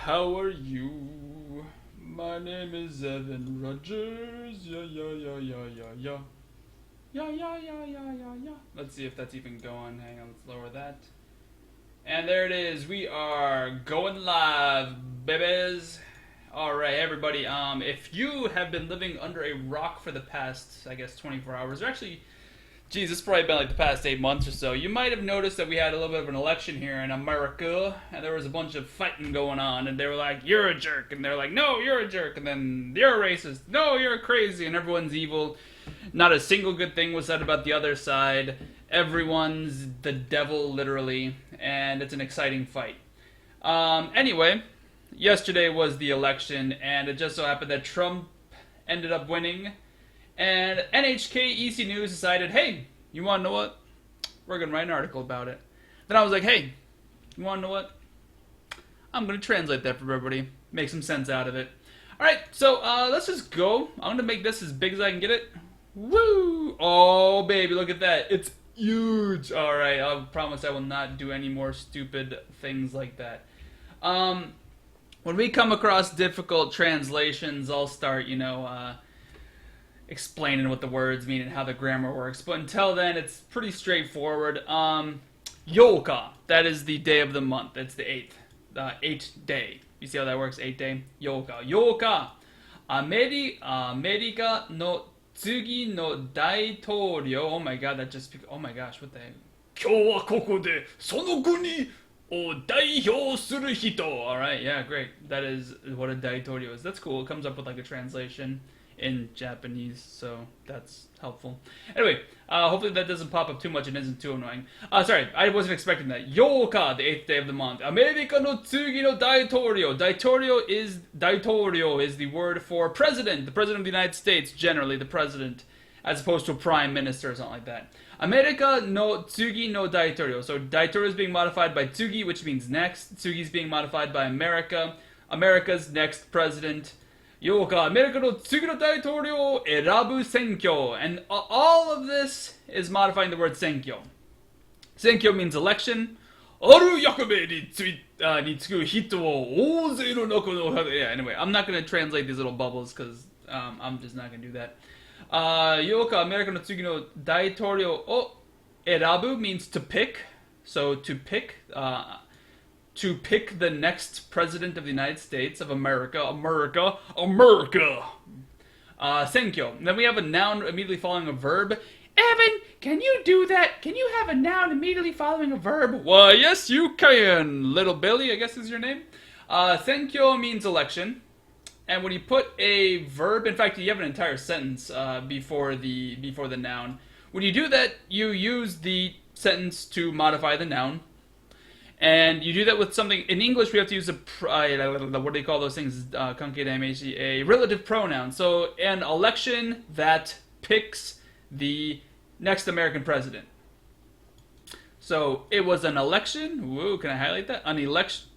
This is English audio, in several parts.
how are you? My name is Evan Rogers. Yeah, yeah, yeah, yeah, yeah, yeah. Yeah, yeah, yeah, yeah, yeah, yeah. Let's see if that's even going. Hang on, let's lower that. And there it is. We are going live, babies. All right, everybody. If you have been living under a rock for the past, I guess, 24 hours, or actually, geez, it's probably been like the past 8 months or so, you might have noticed that we had a little bit of an election here in America, and there was a bunch of fighting going on, and they were like, "You're a jerk," and they're like, "No, you're a jerk," and then, "You're a racist," "No, you're crazy," and everyone's evil. Not a single good thing was said about the other side. Everyone's the devil, literally, and it's an exciting fight. Anyway, yesterday was the election, and it just so happened that Trump ended up winning, and NHK EC News decided, hey, you want to know what? We're going to write an article about it. Then I was like, hey, you want to know what? I'm going to translate that for everybody, make some sense out of it. Alright, so let's just go. I'm going to make this as big as I can get it. Woo! Oh, baby, look at that. It's huge. Alright, I promise I will not do any more stupid things like that. When we come across difficult translations, I'll start, explaining what the words mean and how the grammar works. But until then, it's pretty straightforward. Yoka, that is the day of the month. It's the 8th. The 8th day. You see how that works? 8th day? Yoka. Yoka! America no tsugi no daitouryo. Oh my god, that just... Oh my gosh, what the heck? 今日はここでその国を代表する人. Alright, yeah, great. That is what a daitouryo is. That's cool. It comes up with like a translation in Japanese, so that's helpful. Anyway, hopefully that doesn't pop up too much and isn't too annoying. Sorry, I wasn't expecting that. Yoka, the 8th day of the month. America no tsugi no daitouryo. Daitouryo is the word for president. The president of the United States, generally the president, as opposed to a prime minister or something like that. America no tsugi no daitouryo. So daitouryo is being modified by tsugi, which means next. Tsugi is being modified by America. America's next president. 8日、アメリカの次の大統領を選ぶ選挙. And all of this is modifying the word 選挙. 選挙 means election. ある役目に就く人を大勢の中の... Yeah, anyway, I'm not going to translate these little bubbles because I'm just not going to do that. 8日、アメリカの次の大統領を選ぶ means to pick. So to pick the next president of the United States of America. Senkyo. Then we have a noun immediately following a verb. Evan, can you do that? Can you have a noun immediately following a verb? Why, yes, you can. Little Billy, I guess is your name. Senkyo means election. And when you put a verb, in fact, you have an entire sentence before the noun. When you do that, you use the sentence to modify the noun. And you do that with something... In English, we have to use what do they call those things? A relative pronoun. So, an election that picks the next American president. So, it was an election... Whoa, can I highlight that? An election...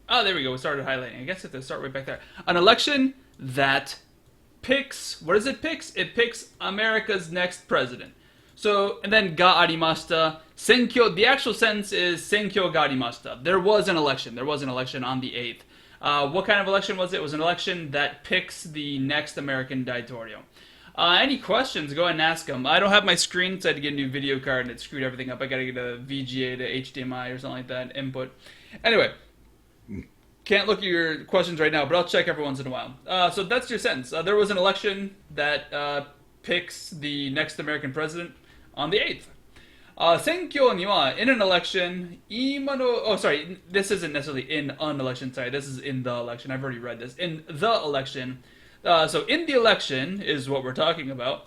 Oh, there we go. We started highlighting. I guess I have to start right back there. An election that picks... What does it picks? It picks America's next president. So, and then ga arimashita. Senkyo, the actual sentence is senkyo ga arimashita. There was an election. There was an election on the 8th. What kind of election was it? It was an election that picks the next American daitouryo. Any questions? Go ahead and ask them. I don't have my screen, so I had to get a new video card, and it screwed everything up. I gotta get a VGA to HDMI or something like that, input. Anyway, can't look at your questions right now, but I'll check every once in a while. So that's your sentence. There was an election that picks the next American president on the 8th. 選挙には in an election 今の oh sorry, this isn't necessarily in an election, sorry, this is in the election. I've already read this. In the election. So in the election is what we're talking about.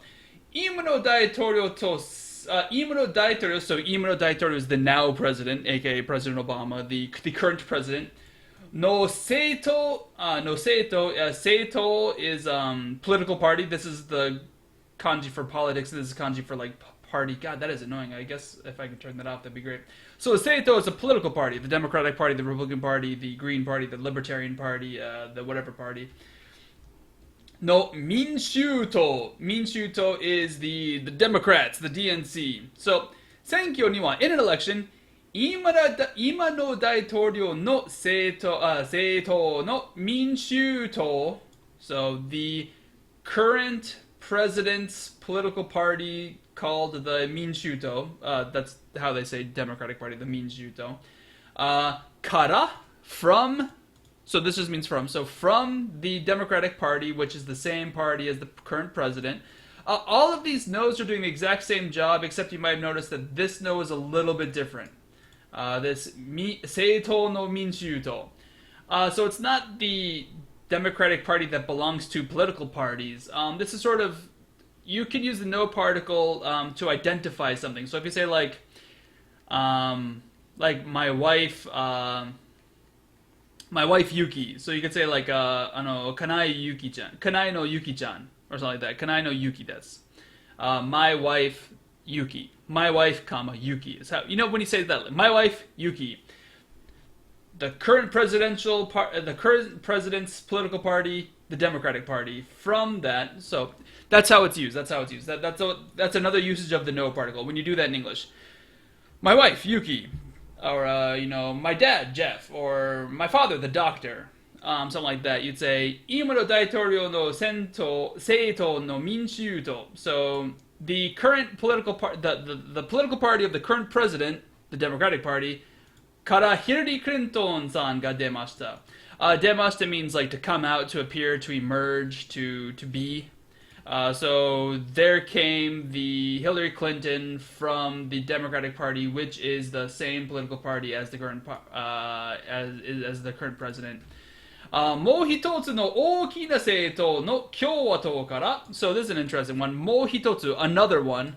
今の大統領と今の大統領, so 今の大統領 is the now president, aka President Obama, the current president. の政党 政党 is political party. This is the kanji for politics. This is kanji for like party. God, that is annoying. I guess if I could turn that off, that'd be great. So Seito is a political party. The Democratic Party, the Republican Party, the Green Party, the Libertarian Party, the whatever party. No, Minshuto. Minshuto is the Democrats, the DNC. So, Senkyo ni wa, in an election, 今の大統領の政党の民衆党 So the current president's political party called the Minshuto. That's how they say Democratic Party, the Minshuto. Kara, from. So this just means from. So from the Democratic Party, which is the same party as the current president. All of these no's are doing the exact same job, except you might have noticed that this no is a little bit different. This Seito no Minshuto. So it's not the Democratic Party that belongs to political parties. This is sort of, you can use the no particle to identify something. So if you say like my wife Yuki. So you could say like Kanai Yuki-chan, Kanai no Yuki-chan, or something like that. Kanai no Yuki desu. My wife Yuki. My wife, comma Yuki is how when you say that. My wife Yuki. The current the current president's political party, the Democratic Party. From that, so that's how it's used. That's that's another usage of the no particle when you do that in English. My wife Yuki, or my dad Jeff, or my father the doctor, something like that. You'd say Ima no daitoryou no seito no minshuto. So the current political the political party of the current president, the Democratic Party. Kara Hillary Clinton-san ga demashita. Demashita means like to come out, to appear, to emerge, to be. So there came the Hillary Clinton from the Democratic Party, which is the same political party as the current as the current president. もう一つの大きな政党の共和党から So this is an interesting one. もう一つ another one.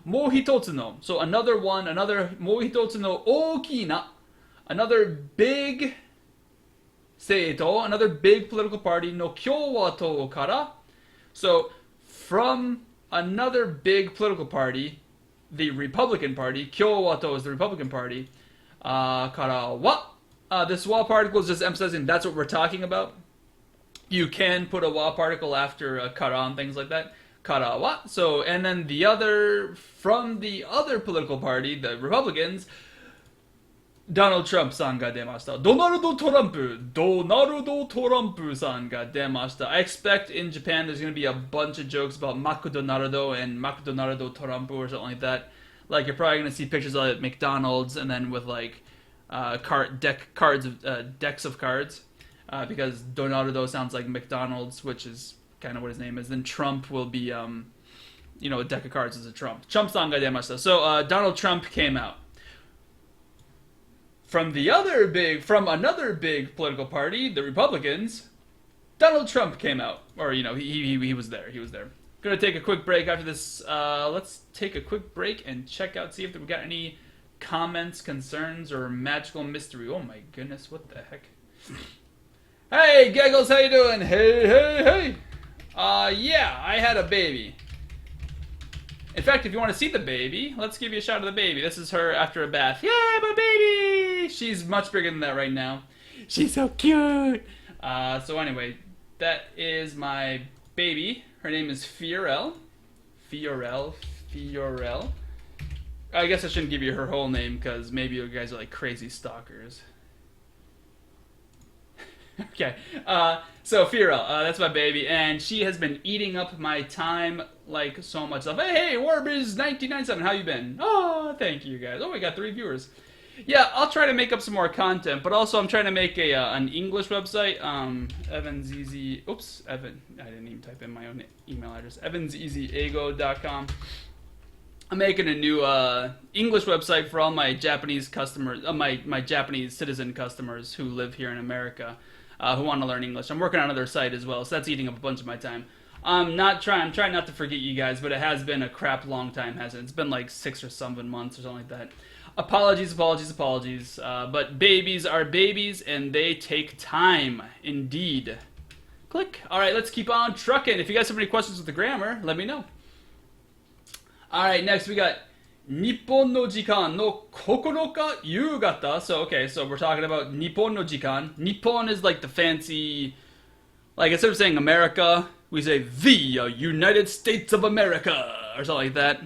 もう一つの So another one, another もう一つの大きな another big 政党 another big political party の共和党から So from another big political party, the Republican Party, 共和党 is the Republican Party, からは this wa particle is just emphasizing that's what we're talking about. You can put a wa particle after a kara and things like that. Kara wa. So, and then the other, from the other political party, the Republicans, Donald Trump-san ga demashita. Donald Trump-san ga demashita. I expect in Japan there's going to be a bunch of jokes about McDonaldo and McDonaldo Trump or something like that. Like, you're probably going to see pictures of it at McDonald's and then with like decks of cards, because Donaldo sounds like McDonald's, which is kind of what his name is. Then Trump will be, a deck of cards is a Trump. Trump-san ga demashita. So Donald Trump came out. From another big political party, the Republicans, Donald Trump came out, or he was there. Gonna take a quick break after this. Let's take a quick break and check out, see if we got any comments, concerns, or magical mystery. Oh my goodness, what the heck? Hey, Giggles, how you doing? Hey. Yeah, I had a baby. In fact, if you want to see the baby, let's give you a shot of the baby. This is her after a bath. Yeah, my baby! She's much bigger than that right now. She's so cute! So anyway, that is my baby. Her name is Fiorel. I guess I shouldn't give you her whole name, because maybe you guys are like crazy stalkers. Okay, so Fiorel, that's my baby, and she has been eating up my time like so much stuff. Hey, Warbiz1997, how you been? Oh, thank you guys. Oh, we got 3 viewers. Yeah, I'll try to make up some more content, but also I'm trying to make an English website. Evan, I didn't even type in my own email address. evanzego.com. I'm making a new English website for all my Japanese customers, my Japanese citizen customers who live here in America, who want to learn English. I'm working on another site as well, so that's eating up a bunch of my time. I'm trying not to forget you guys, but it has been a crap long time, hasn't it? It's been like 6 or 7 months or something like that. Apologies. But babies are babies, and they take time, indeed. Click. All right, let's keep on trucking. If you guys have any questions with the grammar, let me know. All right, next we got Nippon no jikan no kokoroka yugata. So we're talking about Nippon no jikan. Nippon is like the fancy, like instead of saying America, we say the United States of America or something like that.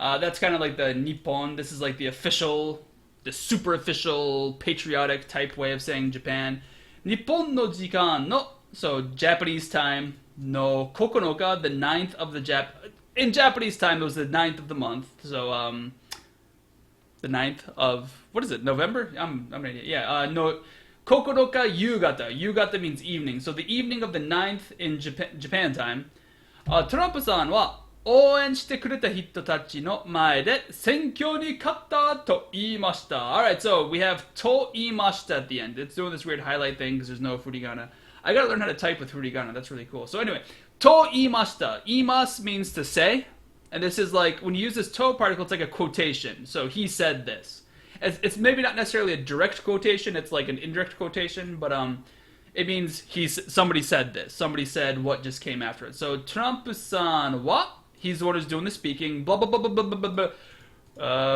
That's kind of like the Nippon. This is like the official, the super official, patriotic type way of saying Japan. Nippon no jikan no, so Japanese time, no kokonoka, the ninth of the in Japanese time, it was the ninth of the month. So, the ninth of, what is it, November? I'm an idiot. Yeah, no, kokoroka yugata. Yugata means evening. So the evening of the ninth in Japan time, Trump-san wa 応援してくれた人たちの前で選挙に勝ったと言いました。Alright, so we have と言いました at the end. It's doing this weird highlight thing because there's no furigana. I gotta learn how to type with furigana. That's really cool. So anyway, と言いました. Imas means to say. And this is like, when you use this to particle, it's like a quotation. So he said this. It's maybe not necessarily a direct quotation. It's like an indirect quotation. But it means somebody said this. Somebody said what just came after it. So Trump-san wa, he's the one who's doing the speaking. Blah, blah, blah, blah, blah, blah,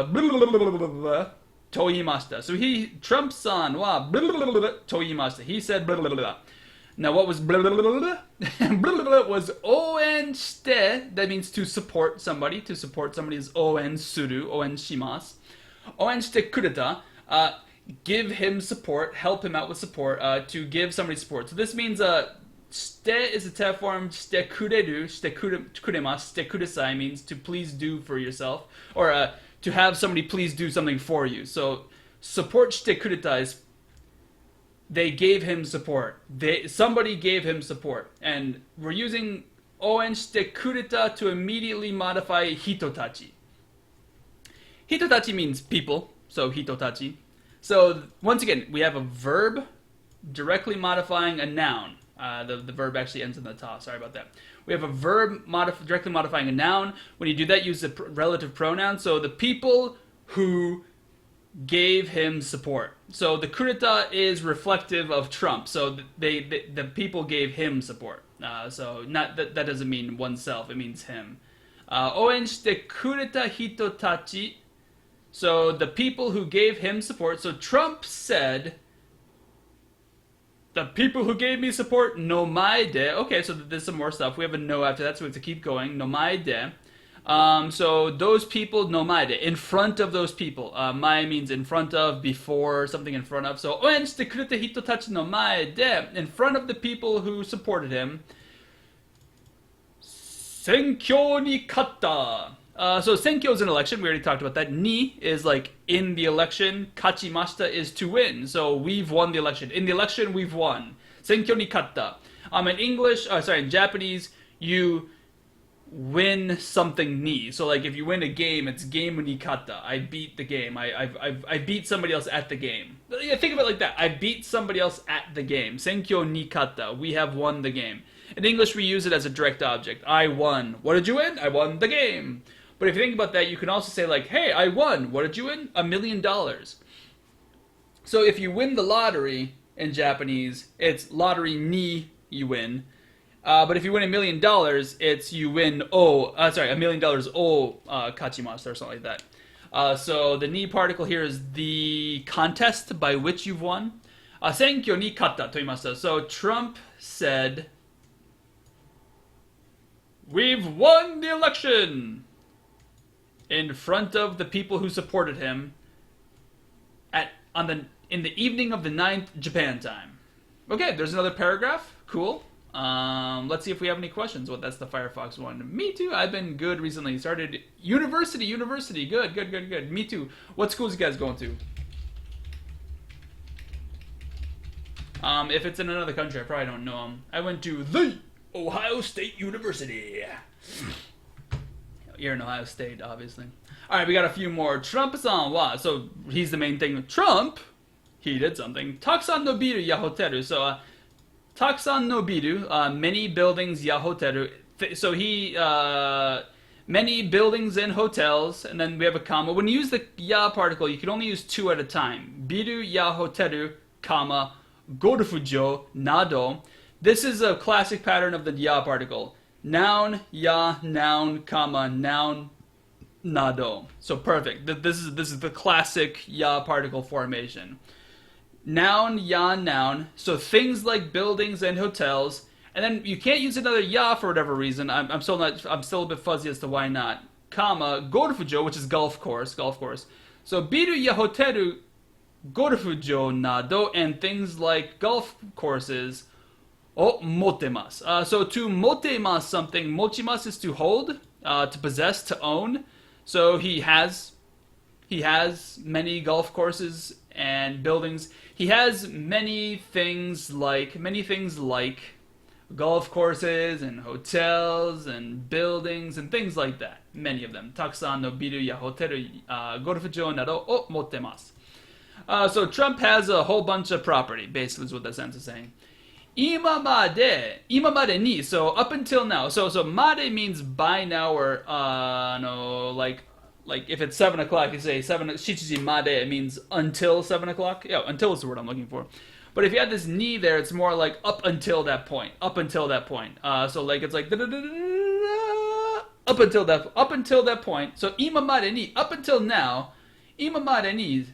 blah, blah, toyimashita. So Trump-san wa, toyimashita. He said blah, blah, blah, blah. Now what was blah, blah, blah, blah, blah? Was oen shite. That means to support somebody. To support somebody is oen suru, oen shimasu. Oen shite kureta. Give him support, help him out with support, to give somebody support. So this means shite is a te form, shite kureru, shite kuremasu, shite kudasai means to please do for yourself, or to have somebody please do something for you. So support shite kureta is they gave him support. Somebody gave him support. And we're using oen shite kureta to immediately modify hitotachi. Hitotachi means people, so hitotachi. So once again, we have a verb directly modifying a noun. The verb actually ends in the ta. Sorry about that. We have a verb directly modifying a noun. When you do that, use the relative pronoun. So the people who gave him support. So the kureta is reflective of Trump. So the people gave him support. So not that doesn't mean oneself. It means him. Oen shite kureta hitotachi. So the people who gave him support. So Trump said, the people who gave me support, no mae de. Okay, so there's some more stuff. We have a no after that, so we have to keep going. No mae de. So those people, no mae de. In front of those people. Mae means in front of, before, something in front of. So, oen shite kureta hitotachi no mae de. In front of the people who supported him. Senkyo ni katta. So senkyo is an election. We already talked about that. Ni is like in the election. Kachimashita is to win. So we've won the election. In the election, we've won. Senkyo ni katta. In Japanese, you win something ni. So like if you win a game, it's game ni katta. I beat the game. I beat somebody else at the game. Yeah, think of it like that. I beat somebody else at the game. Senkyo ni katta. We have won the game. In English, we use it as a direct object. I won. What did you win? I won the game. But if you think about that, you can also say like, hey, I won. What did you win? $1 million. So if you win the lottery in Japanese, it's lottery ni you win. But if you win $1 million, it's you win $1 million kachimasu or something like that. So the ni particle here is the contest by which you've won. Senkyo ni katta to imashita. So Trump said, we've won the election in front of the people who supported him in the evening of the 9th Japan time. Okay, there's another paragraph. Cool. Let's see if we have any questions. Well, that's the Firefox one. Me too. I've been good recently. Started university. Good. Me too. What schools you guys going to? If it's in another country, I probably don't know them. I went to the Ohio State University. You're in Ohio State, obviously. Alright, we got a few more. Trump-san wa. So, he's the main thing. Trump, he did something. Takusan no biru ya hoteru. So, takusan no biru, many buildings ya hoteru. So, many buildings and hotels. And then we have a comma. When you use the ya particle, you can only use two at a time. Biru ya hoteru, comma, gorufujo, nado. This is a classic pattern of the ya particle. Noun, ya, noun, comma, noun, nado. So perfect. This is the classic ya particle formation. Noun, ya, noun. So things like buildings and hotels. And then you can't use another ya for whatever reason. I'm still a bit fuzzy as to why not. comma, golfjo, which is golf course. So, biru ya hoteru golfjo nado, and things like golf courses, o motemasu. So, to motemasu something, mochimasu is to hold, to possess, to own. So, he has many golf courses and buildings. He has many things like golf courses and hotels and buildings and things like that. Many of them. Takusan no biru ya hoteru, golfjo nado o mottemasu. So Trump has a whole bunch of property, basically is what that sentence is saying. Imamade ni, so up until now. So made means by now, or no, like if it's 7 o'clock, you say 7 shichiji made, it means until 7 o'clock. Yeah, until is the word I'm looking for. But if you had this ni there, it's more like up until that point. Up until that point. So like it's like up until that point. So imamade ni, up until now, imamade ni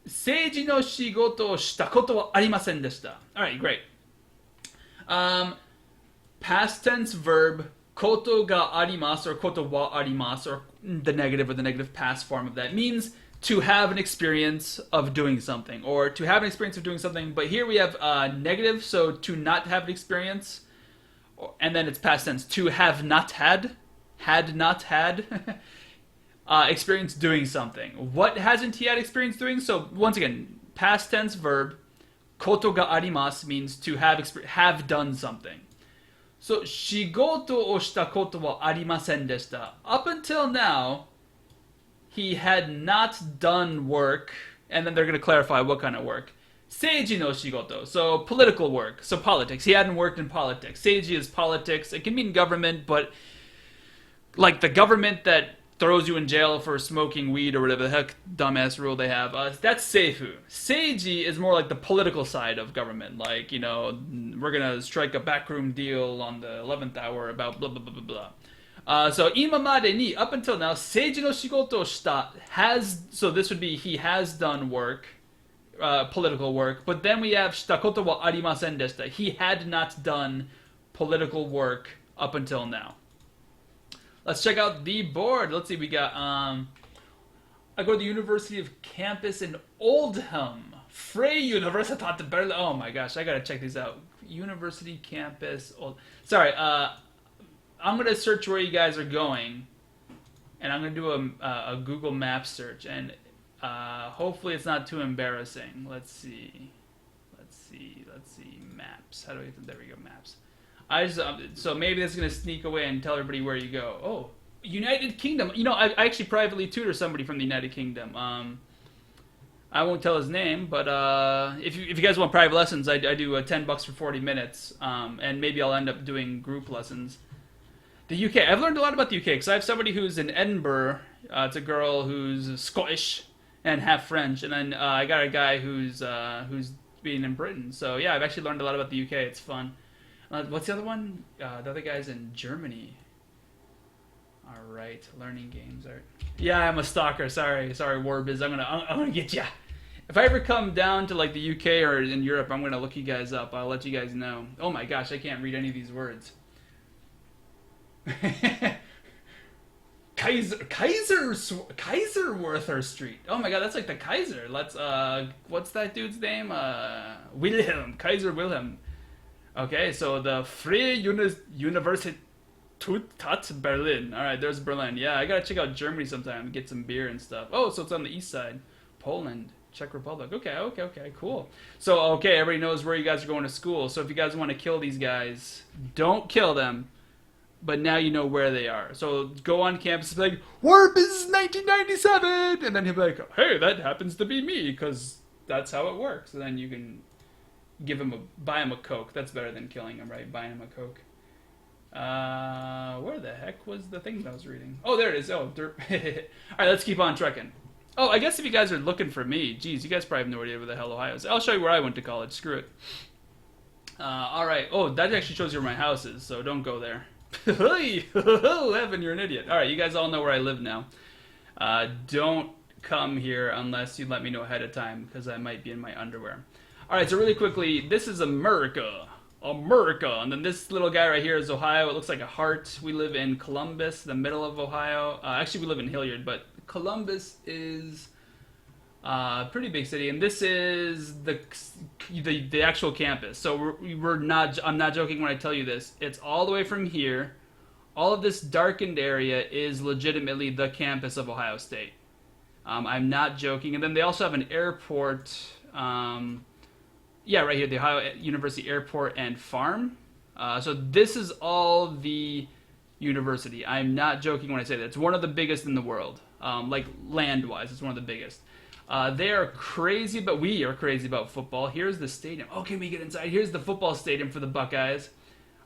seiji no shigoto o shita koto wa arimasen deshita. Alright, great. Past tense verb, koto ga arimasu, or koto wa arimasu, or the negative past form of that, means to have an experience of doing something, or to have an experience of doing something. But here we have negative, so to not have an experience, and then it's past tense, to have not had experience doing something. What hasn't he had experience doing? So once again, past tense verb, koto ga arimasu means to have done something. So shigoto o shita koto wa arimasen deshita. Up until now, he had not done work, and then they're going to clarify what kind of work. Seiji no shigoto, so political work, so politics. He hadn't worked in politics. Seiji is politics. It can mean government, but like the government that throws you in jail for smoking weed or whatever the heck dumbass rule they have, that's seifu. Seiji is more like the political side of government. Like, you know, we're going to strike a backroom deal on the 11th hour about blah, blah, blah, blah, blah. So imamade ni, up until now, seiji no shigoto shita has, so this would be he has done work, political work, but then we have shita koto wa arimasen deshita. He had not done political work up until now. Let's check out the board. Let's see, we got, I go to the University of Campus in Oldham. Freie Universität Berlin. Oh my gosh, I gotta check these out. University Campus, sorry, I'm going to search where you guys are going, and I'm going to do a Google Maps search, and hopefully it's not too embarrassing. Let's see, maps. How do we, there we go, maps. So maybe this is going to sneak away and tell everybody where you go. Oh, United Kingdom. You know, I actually privately tutor somebody from the United Kingdom. I won't tell his name, but if you guys want private lessons, I do $10 for 40 minutes, and maybe I'll end up doing group lessons. The UK. I've learned a lot about the UK because I have somebody who's in Edinburgh. It's a girl who's Scottish and half French, and then I got a guy who's being in Britain. So yeah, I've actually learned a lot about the UK. It's fun. What's the other one? The other guy's in Germany. All right, learning games. All right. Yeah, I'm a stalker. Sorry, Warbiz. I'm gonna get ya. If I ever come down to like the UK or in Europe, I'm gonna look you guys up. I'll let you guys know. Oh my gosh, I can't read any of these words. Kaiserwerther Street. Oh my god, that's like the Kaiser. Let's what's that dude's name? Kaiser Wilhelm. Okay, so the Freie Universität Berlin. Alright, there's Berlin. Yeah, I gotta check out Germany sometime, get some beer and stuff. Oh, so it's on the east side. Poland, Czech Republic. Okay, cool. So, okay, everybody knows where you guys are going to school. So if you guys want to kill these guys, don't kill them. But now you know where they are. So go on campus and be like, Warp is 1997! And then he'll be like, hey, that happens to be me, because that's how it works. And then you can buy him a Coke. That's better than killing him, right? Buying him a Coke. Where the heck was the thing that I was reading? Oh, there it is. Oh, derp. Alright, let's keep on trekking. Oh, I guess if you guys are looking for me, geez, you guys probably have no idea where the hell Ohio is. I'll show you where I went to college. Screw it. Alright. Oh, that actually shows you where my house is, so don't go there. Evan, you're an idiot. Alright, you guys all know where I live now. Don't come here unless you let me know ahead of time, because I might be in my underwear. Alright, so really quickly, this is America. America. And then this little guy right here is Ohio. It looks like a heart. We live in Columbus, the middle of Ohio. Actually, we live in Hilliard, but Columbus is a pretty big city. And this is the actual campus. So we're not. I'm not joking when I tell you this. It's all the way from here. All of this darkened area is legitimately the campus of Ohio State. I'm not joking. And then they also have an airport. Yeah, right here, the Ohio University Airport and Farm. So this is all the university. I'm not joking when I say that. It's one of the biggest in the world. Like land-wise, it's one of the biggest. They are crazy, but we are crazy about football. Here's the stadium. Oh, can we get inside? Here's the football stadium for the Buckeyes.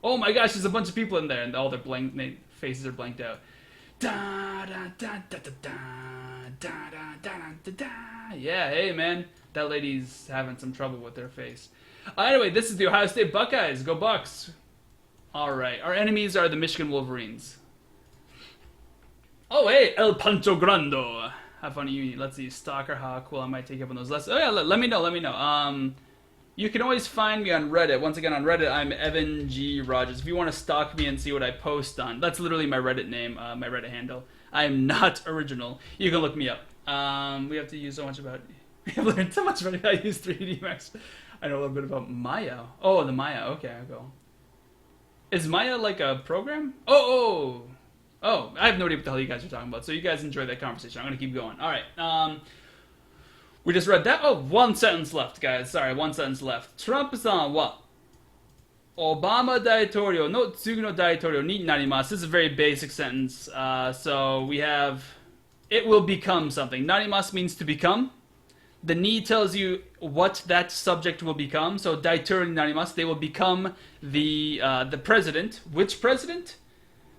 Oh my gosh, there's a bunch of people in there, and all their faces are blanked out. Da da da da da da da da da da da. Yeah, hey man, that lady's having some trouble with their face. Anyway, this is the Ohio State Buckeyes. Go Bucks! All right, our enemies are the Michigan Wolverines. Oh hey, El Pancho Grando. Have fun, you. Let's see, Stalker. How cool! I might take up on those lessons. Oh yeah, let me know. Let me know. You can always find me on Reddit. Once again, on Reddit, I'm Evan G. Rogers. If you want to stalk me and see what I post on, that's literally my Reddit name, my Reddit handle. I am not original. You can look me up. We have to use so much about... We have learned so much about how to use 3D Max. I know a little bit about Maya. Oh, the Maya. Okay, I'll go. Is Maya like a program? Oh, I have no idea what the hell you guys are talking about. So you guys enjoy that conversation. I'm going to keep going. All right. We just read that. Oh, one sentence left, guys. Sorry, one sentence left. Trump-san wa Obama daitorio no tsugi no daitorio ni narimasu. This is a very basic sentence. So we have, it will become something. Narimasu means to become. The ni tells you what that subject will become. So daitorio ni narimasu. They will become the president. Which president?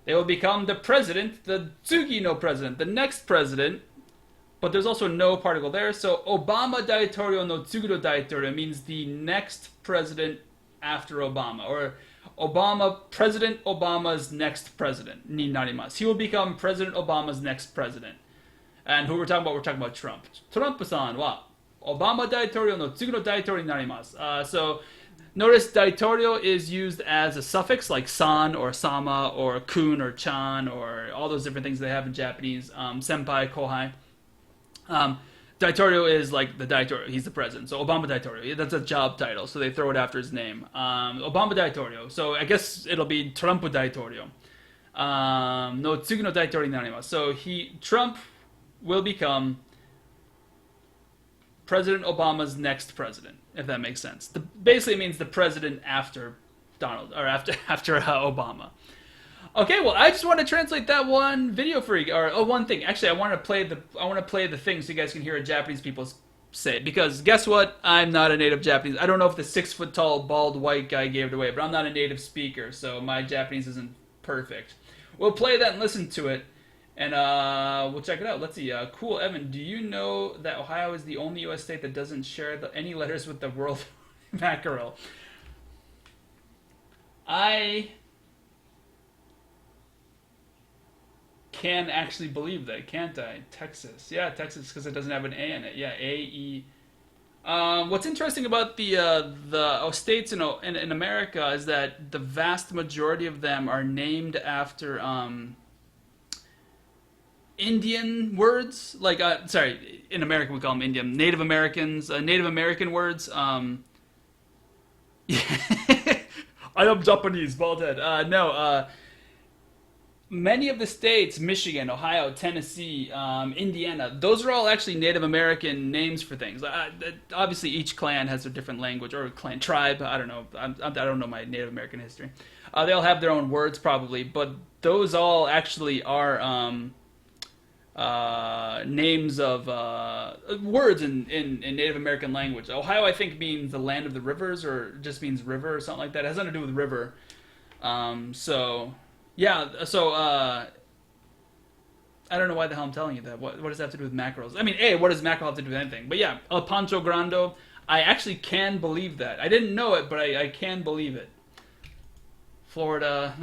They will become the president, the tsugi no president, the next president. But there's also no particle there, so Obama daitorio no tsugi no daitorio means the next president after Obama, or President Obama's next president, ni narimasu. He will become President Obama's next president. And who we're talking about? We're talking about Trump. Trump-san wa Obama daitorio no tsugi no daitorio ni narimasu. So notice daitorio is used as a suffix like san or sama or kun or chan or all those different things they have in Japanese. Senpai, kohai. Daitorio is like the daitorio. He's the president. So Obama daitorio. That's a job title. So they throw it after his name. Obama daitorio. So I guess it'll be Trump daitorio. No tsugi no daitorio ni narimasu. So Trump will become President Obama's next president, if that makes sense. Basically it means the president after Donald, or after Obama. Okay, well, I just want to translate that one video for you, or one thing. Actually, I want to play the thing so you guys can hear what Japanese people say. Because guess what? I'm not a native Japanese. I don't know if the 6-foot-tall bald white guy gave it away, but I'm not a native speaker, so my Japanese isn't perfect. We'll play that and listen to it, and we'll check it out. Let's see. Cool, Evan. Do you know that Ohio is the only U.S. state that doesn't share any letters with the world mackerel? I can actually believe that, can't I? Texas. Yeah, Texas, because it doesn't have an A in it. Yeah, A-E. What's interesting about the states in America is that the vast majority of them are named after Indian words. Like, sorry, in America we call them Indian. Native Americans, Native American words. Yeah. I am Japanese, bald head. Many of the states, Michigan, Ohio, Tennessee, Indiana, those are all actually Native American names for things. Obviously, each clan has a different language, or clan, tribe, I don't know. I don't know my Native American history. They all have their own words, probably, but those all actually are names of words in Native American language. Ohio, I think, means the land of the rivers, or just means river, or something like that. It has nothing to do with river. Yeah, so, I don't know why the hell I'm telling you that. What does that have to do with mackerels? I mean, what does mackerel have to do with anything? But yeah, El Pancho Grando, I actually can believe that. I didn't know it, but I can believe it. Florida,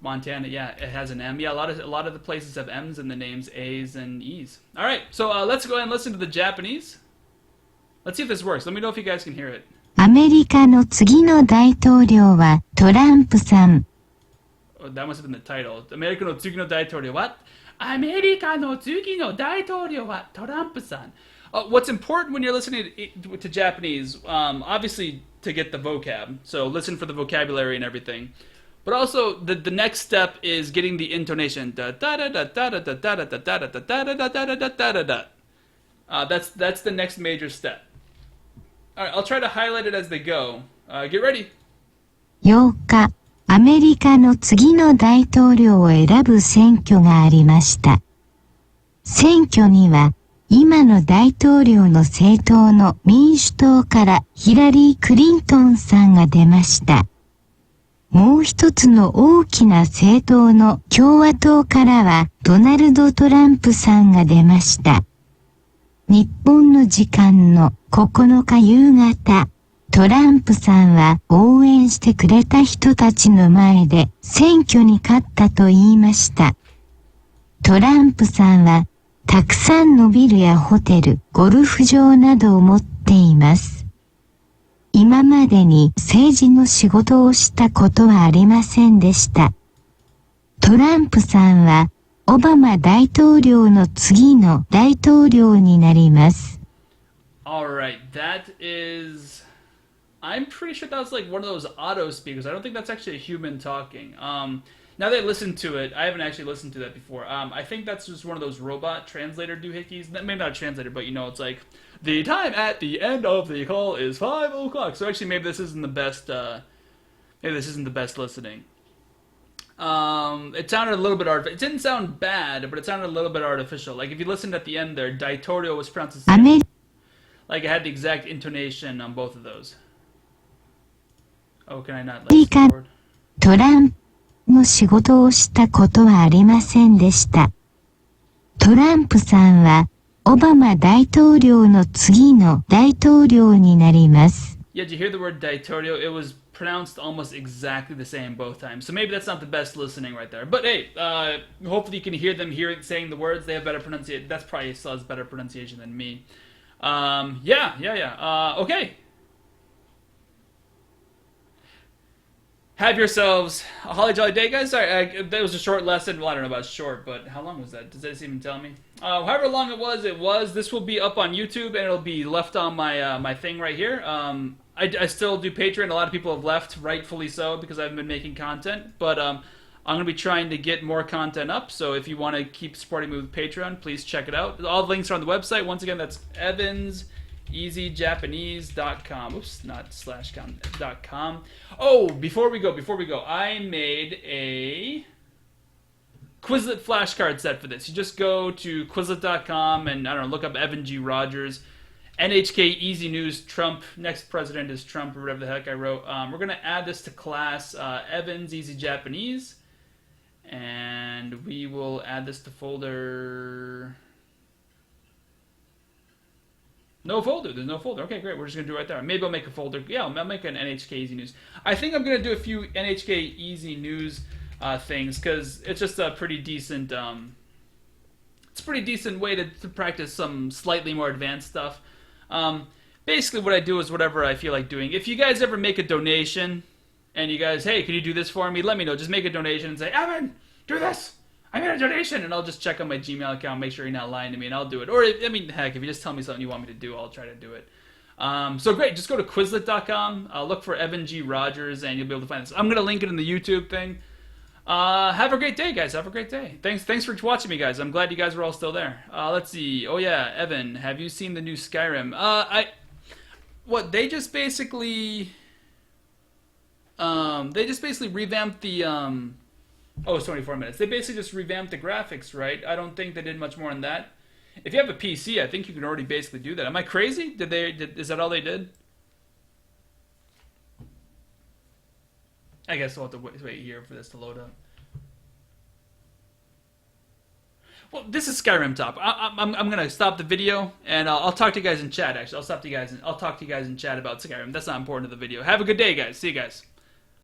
Montana, yeah, it has an M. Yeah, a lot of the places have M's in the names, A's and E's. All right, so let's go ahead and listen to the Japanese. Let's see if this works. Let me know if you guys can hear it. アメリカの次の大統領はトランプさん。Oh, that must have been the title. アメリカの次の大統領はアメリカの次の大統領はトランプさん。What's important when you're listening to Japanese, obviously to get the vocab, so listen for the vocabulary and everything. But also, the next step is getting the intonation. That's the next major step. All right, I'll try to highlight it as they go. Get ready. 8日、アメリカの次の大統領を選ぶ選挙がありました。選挙には、今の大統領の政党の民主党からヒラリー・クリントンさんが出ました。もう一つの大きな政党の共和党からはドナルド・トランプさんが出ました。日本の時間の9日夕方、トランプさんは応援してくれた人たちの前で選挙に勝ったと言いました。トランプさんはたくさんのビルやホテル、ゴルフ場などを持っています。今までに政治の仕事をしたことはありませんでした。トランプさんはオバマ大統領の次の大統領になります。Alright, that is... I'm pretty sure that was like one of those auto speakers. I don't think that's actually a human talking. Now that I listened to it, I haven't actually listened to that before. I think that's just one of those robot translator doohickeys. Maybe not a translator, but you know, it's like, the time at the end of the call is 5 o'clock. So actually, maybe this isn't the best, listening. It sounded a little bit artificial. It didn't sound bad, but it sounded a little bit artificial. Like if you listened at the end there, Daitorio was pronounced the same. Like it had the exact intonation on both of those. Oh, can I not let this forward? トランプの仕事をしたことはありませんでした。トランプさんはオバマ大統領の次の大統領になります。Yeah, did you hear the word Daitorio? It was pronounced almost exactly the same both times. So maybe that's not the best listening right there. But hey, hopefully you can hear them saying the words. They have better pronunciation. That's probably still has better pronunciation than me. Okay. Have yourselves a holly jolly day, guys. Sorry, that was a short lesson. Well, I don't know about short, but how long was that? Does this even tell me? However long it was, This will be up on YouTube, and it'll be left on my my thing right here. I still do Patreon. A lot of people have left, rightfully so, because I haven't been making content. But I'm going to be trying to get more content up. So if you want to keep supporting me with Patreon, please check it out. All the links are on the website. Once again, that's evanseasyjapanese.com. Oops, not /com.com. Oh, before we go, I made a Quizlet flashcard set for this. You just go to Quizlet.com and, I don't know, look up Evan G. Rogers. NHK Easy News, Trump, next president is Trump, or whatever the heck I wrote. We're going to add this to class Evan's Easy Japanese. And we will add this to folder... No folder. There's no folder. Okay, great. We're just going to do it right there. Maybe I'll make a folder. Yeah, I'll make an NHK Easy News. I think I'm going to do a few NHK Easy News things because it's just a pretty decent... it's a pretty decent way to practice some slightly more advanced stuff. Basically, what I do is whatever I feel like doing. If you guys ever make a donation and you guys, hey, can you do this for me? Let me know. Just make a donation and say, Evan, do this. I made a donation, and I'll just check on my Gmail account, make sure you're not lying to me, and I'll do it. Or, I mean, heck, if you just tell me something you want me to do, I'll try to do it. So great, just go to Quizlet.com, look for Evan G. Rogers, and you'll be able to find this. I'm going to link it in the YouTube thing. Have a great day, guys. Have a great day. Thanks for watching me, guys. I'm glad you guys were all still there. Let's see. Oh, yeah, Evan, have you seen the new Skyrim? They just basically revamped the, Oh, it's 24 minutes. They basically just revamped the graphics, right? I don't think they did much more than that. If you have a PC, I think you can already basically do that. Am I crazy? Is that all they did? I guess we'll have to wait here for this to load up. Well, this is Skyrim Top. I'm gonna stop the video and I'll talk to you guys in chat. Actually, I'll talk to you guys in chat about Skyrim. That's not important to the video. Have a good day, guys. See you guys.